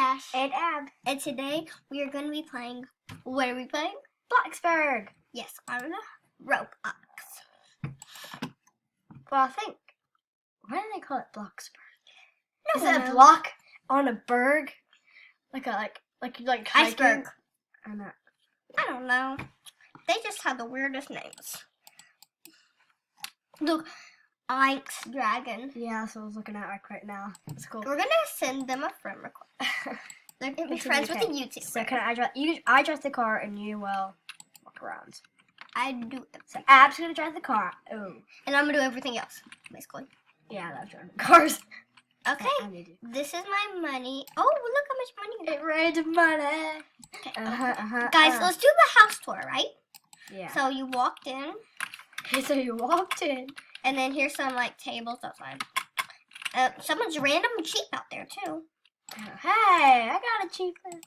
Ash. And Ab. And today we are going to be playing. What are we playing? Bloxburg. Yes, on the Roblox. Well, I think. Why do they call it Bloxburg? No Is one it a knows. block on a berg? Like hiking? Iceberg. I know. I don't know. They just have the weirdest names. Look, Ike's Dragon. Yeah, that's what I was looking at right now. It's cool. We're gonna send them a friend request. They're gonna be friends with the YouTube. So can I drive? I drive the car and you will walk around. I do. So Ab's gonna drive the car. Oh. And I'm gonna do everything else, basically. Yeah, that's driving cars. Okay. This is my money. Oh, look how much money. It rained money. Okay. Guys, let's do the house tour, right? Yeah. So you walked in, So you walked in. and then here's some like tables outside. Someone's random sheep out there too. Hey, I got a cheap one.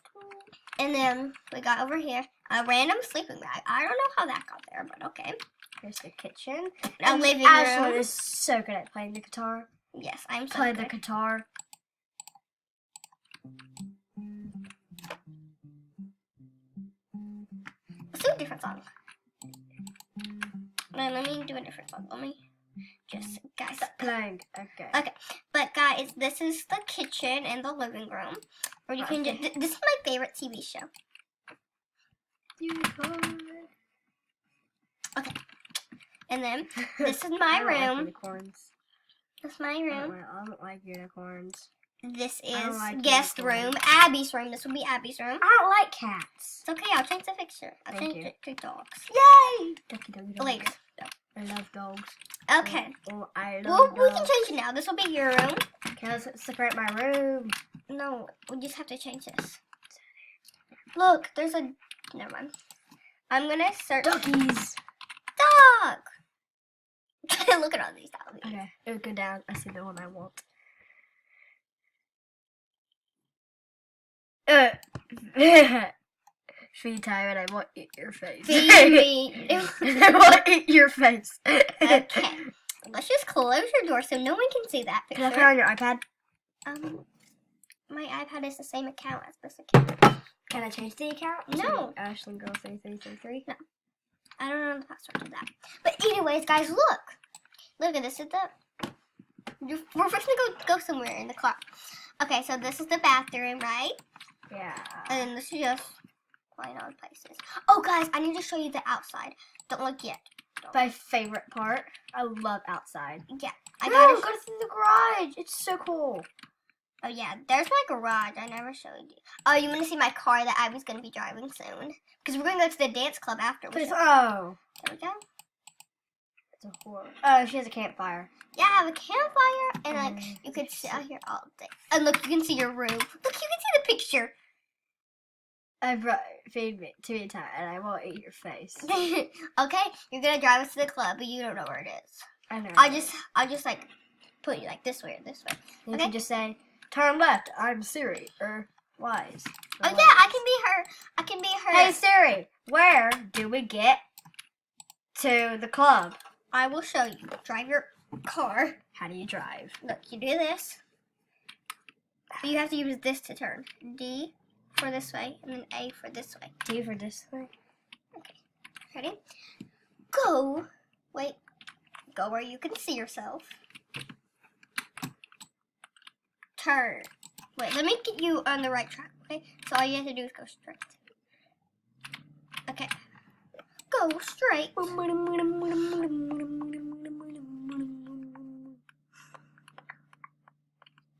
And then we got over here a random sleeping bag. I don't know how that got there, but okay. Here's the kitchen. A living Ashlyn room. is so good at playing the guitar. Yes, I'm so Play good. the guitar. Let's do a different song. No, let me do a different song. Let me just, guys. Playing. Okay. Okay, but guys, this is the kitchen and the living room. Or you can just, this is my favorite TV show. Okay. And then, this is my I don't like room. unicorns. This is my I room. don't like unicorns. This I don't is like guest unicorns. room. Abby's room. This will be Abby's room. I don't like cats. It's okay, I'll change the picture. I'll Thank change you. it to dogs. Yay! Ducky, ducky, ducky. Later. I love dogs. Okay. Oh, I Well, love we can dogs. change it now. This will be your room. Okay, let's separate my room. No, we just have to change this. Look, there's a... Never mind. I'm gonna search... Duckies. Dog! Look at all these dogs. Okay, it'll go down. I see the one I want. Feed time and I want to eat your face. Feed me. I want to eat your face. Okay. Let's just close your door so no one can see that Can I picture. put it on your iPad? My iPad is the same account as this account. Can I change the account? No. Ashlyn Girl 3333. No. I don't know the password to that. But anyways, guys, look. Look at this. Is the... We're first gonna go somewhere in the car. Okay, so this is the bathroom, right? Yeah. And then this is just plain old places. Oh, guys, I need to show you the outside. Don't look yet. My favorite part. I love outside. Yeah, I No, gotta. go to the garage. It's so cool. Oh yeah, there's my garage. I never showed you. Oh, you want to see my car that Abby's gonna be driving soon? Because we're gonna go to the dance club after. Please. Oh. There we go. It's a horror. Oh, she has a campfire. Yeah, I have a campfire, and like you could sit out here all day. And look, you can see your room. Look, you can see the picture. I brought feed me to me time, and I won't eat your face. Okay, you're gonna drive us to the club, but you don't know where it is. I know. I'll just like put you like this way or this way. You Okay. can just say, "Turn left." I'm Siri or Wise. Oh yeah, I can be her. I can be her. Hey Siri, where do we get to the club? I will show you. Drive your car. How do you drive? Look, you do this. But you have to use this to turn. D for this way, and then A for this way. D for this way. Ready? Go. Wait. Go where you can see yourself. Turn. Wait, let me get you on the right track, okay? So all you have to do is go straight. Okay. Go straight.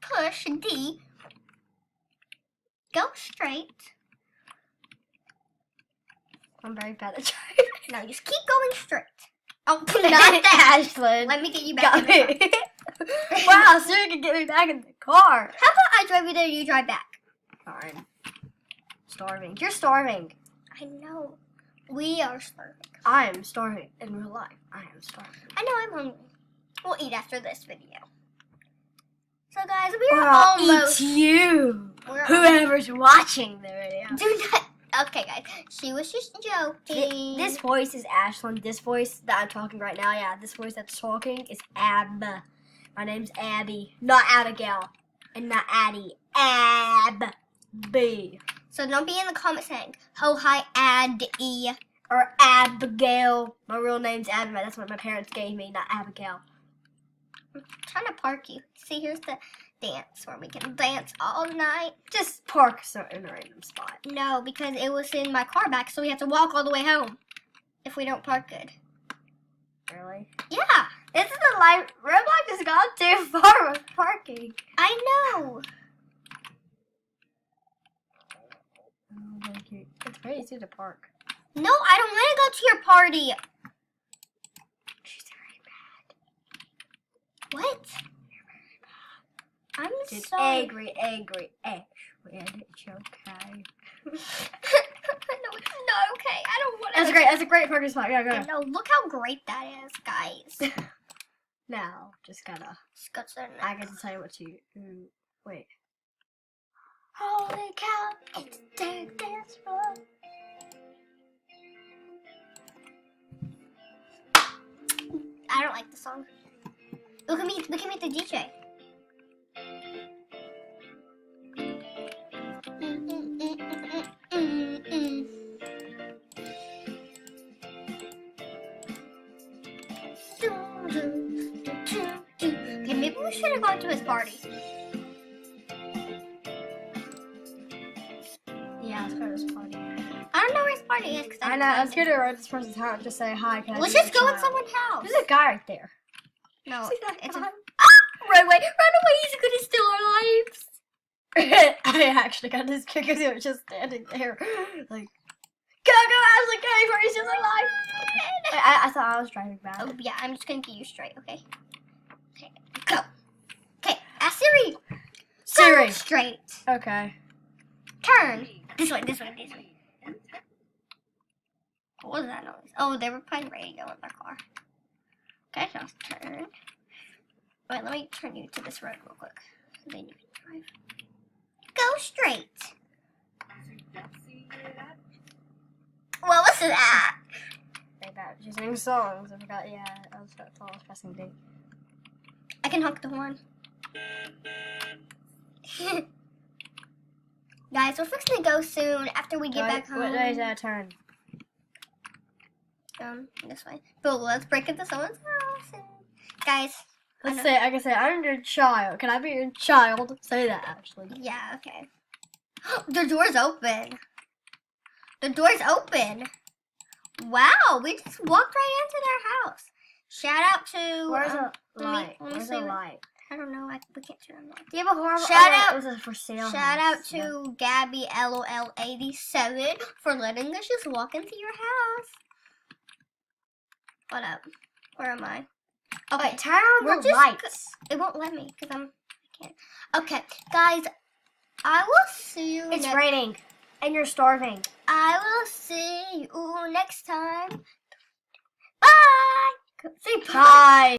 Push D. Go straight. I'm very bad at driving. Now just keep going straight. Oh, not that. Ashlyn. Let me get you back in Got the car. me. Wow, Siri can get me back in the car. How about I drive you there and you drive back? Fine. Starving. You're starving. I know. We are starving. I am starving in real life. I am starving. I know I'm hungry. We'll eat after this video. So guys, we are I'll almost... eat you. We're Whoever's watching the video. Do not... Okay, guys. She was just joking. This voice is Ashlyn. This voice that I'm talking right now, yeah, this voice that's talking is Ab. My name's Abby, not Abigail, and not Addie. Ab. B. So don't be in the comments saying, "Oh hi, Addie." Or Abigail. My real name's Abby. That's what my parents gave me, not Abigail. I'm trying to park you. See, here's the dance where we can dance all night. Just park in a random spot. No, because it was in my car back, so we have to walk all the way home if we don't park good. Really? Yeah, This is the life. Roblox has gone too far with parking. I know. Oh, thank you. It's very easy to park. No, I don't want to go to your party. She's very mad. What? I'm She's so angry. And it's okay. No, it's not okay. I don't want to. That's great. That's a great parking spot. Yeah, go. No, look how great that is, guys. Now, just gotta. Just go to the I next. get to tell you what to. Wait. Holy cow! It's their dance floor. I don't like the song. Look at me the DJ. Okay, maybe we should have gone to his party. Yeah, let's go to this party. I don't know where his party is. 'Cause I know. Let's go to this person's house. Just say hi. Can I Let's be your just go in child?" someone's house. There's a guy right there. No, See that it's guy? run away! He's gonna steal our lives. I actually got this kick because he was just standing there. Like, go, Ashley, go before he's just alive. I thought I was driving back. Oh yeah, I'm just gonna get you straight, okay? Okay, go. Okay, ask Siri. Siri. Go straight. Okay. Turn. This way. What was that noise? Oh, they were playing radio in their car. Okay, so turn. Wait, let me turn you to this road real quick. Then you can drive. Go straight. What was that? Like that. She's singing songs. I forgot. Yeah, that's all I was pressing D. I can honk the horn. Guys, we're fixing to go soon after we get back home. What day is that turn? This way. But let's break into someone's house. And... Guys, I can say, I'm your child. Can I be your child? Say that, actually. yeah, okay. The door's open. The door's open. Wow, we just walked right into their house. Shout out to... Where's the let me light? see the what- light? I don't know. We can't turn on the light. Do you have a horrible... Shout out- This is for sale. Shout out to Gabby LOL87 for letting us just walk into your house. What up? Where am I? Okay, Okay, turn on we're the just- lights. It won't let me because I can't. Okay, guys, I will see you. It's raining, and you're starving. I will see you next time. Bye. Say bye.